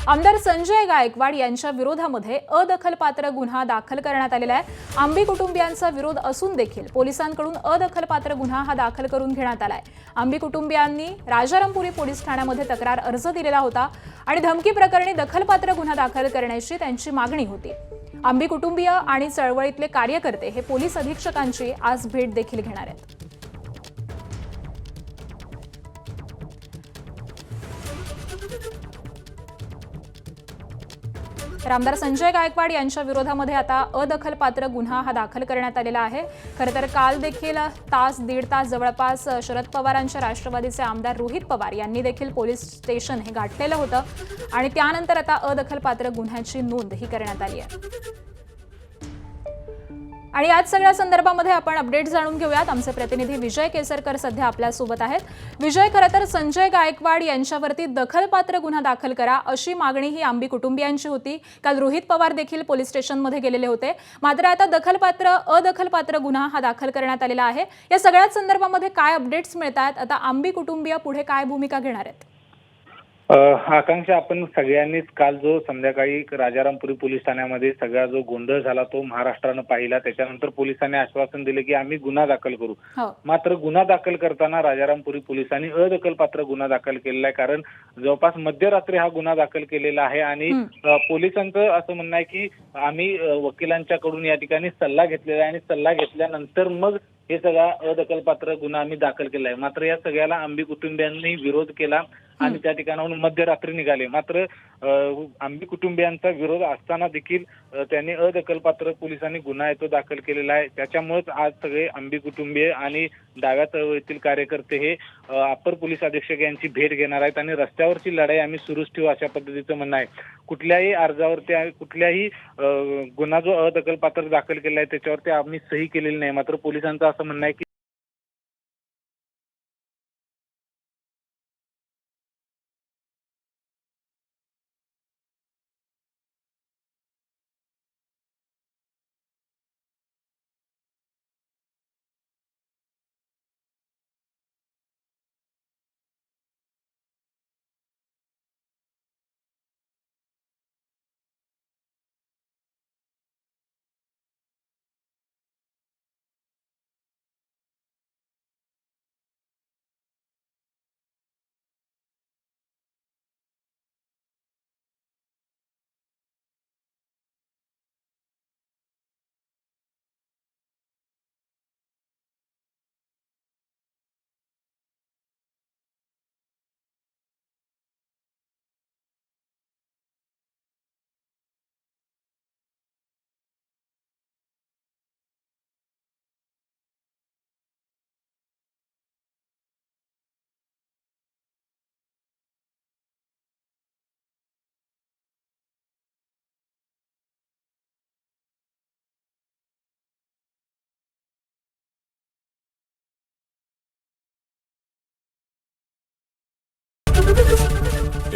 आमदार संजय गायकवाड यांच्या विरोधामध्ये अदखलपात्र गुन्हा दाखल करण्यात आलेला आहे। आंबी कुटुंबियांचा विरोध असून देखील पोलिसांकडून अदखलपात्र गुन्हा हा दाखल करून घेण्यात आलाय। आंबी कुटुंबियांनी राजारामपुरी पोलीस ठाण्यामध्ये तक्रार अर्ज दिलेला होता आणि धमकी प्रकरणी दखलपात्र गुन्हा दाखल करण्याची त्यांची मागणी होती। आंबी कुटुंबीय आणि चळवळीतले कार्यकर्ते हे पोलीस अधीक्षकांची आज भेट देखील घेणार आहेत। तर आमदार संजय गायकवाड यांच्या विरोधामध्ये आता अदखलपात्र गुन्हा हा दाखल करण्यात आलेला आहे। खरं तर काल देखील दीड तास जवळपास शरद पवारांच्या राष्ट्रवादीचे आमदार रोहित पवार यांनी देखील पोलीस स्टेशन हे गाठलेलं होतं आणि त्यानंतर आता अदखलपात्र गुन्ह्याची नोंद ही करण्यात आली आहे। आणि याच सगळ्या संदर्भामध्ये आपण अपडेट जाणून घेऊयात। आमचे प्रतिनिधी विजय केसरकर सध्या आपल्या सोबत आहेत। विजय, खरं तर संजय गायकवाड यांच्यावरती दखलपात्र गुन्हा दाखल करा अशी मागणी ही आंबी कुटुंबियांची होती। काल रोहित पवार देखील पोलीस स्टेशनमध्ये गेलेले होते, मात्र आता अदखलपात्र गुन्हा हा दाखल करण्यात आलेला आहे। या सगळ्या संदर्भामध्ये काय अपडेट्स मिळतात? आता आंबी कुटुंबीय पुढे काय भूमिका घेणार आहेत? आकांक्षा, आपण सगळ्यांनीच काल जो संध्याकाळी राजारामपुरी पोलीस ठाण्यामध्ये सगळा जो गोंधळ झाला तो महाराष्ट्रानं पाहिला। त्याच्यानंतर पोलिसांनी आश्वासन दिले की आम्ही गुन्हा दाखल करू। मात्र गुन्हा दाखल करताना राजारामपुरी पोलिसांनी अदखलपात्र गुन्हा दाखल केलेला आहे, कारण जवळपास मध्यरात्री हा गुन्हा दाखल केलेला आहे आणि पोलिसांचं असं म्हणणं आहे की आम्ही वकिलांच्याकडून या ठिकाणी सल्ला घेतलेला आहे आणि सल्ला घेतल्यानंतर मग हे सगळा अदखलपात्र गुन्हा आम्ही दाखल केला आहे। मात्र या सगळ्याला आंबी कुटुंबियांनी विरोध केला आणि त्या ठिकाणाहून मध्यरात्री निघाले। मात्र आंबी कुटुंबियांचा विरोध असताना देखील त्यांनी अदखलपात्र पोलिसांनी गुन्हा तो दाखल केलेला आहे। त्याच्यामुळेच आज सगळे आंबी कुटुंबीय आणि डाव्या चळवळीतील कार्यकर्ते हे अप्पर पोलीस अधीक्षक यांची भेट घेणार आहेत आणि रस्त्यावरची लढाई आम्ही सुरूच ठेवू अशा पद्धतीचं म्हणणं आहे। कुठल्याही अर्जावरती कुठल्याही गुन्हा जो अदखलपात्र दाखल केला आहे त्याच्यावरती आम्ही सही केलेली नाही। मात्र पोलिसांचं असं म्हणणं आहे की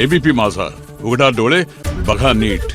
एबीपी माझा, उघडा डोळे बघा नीट।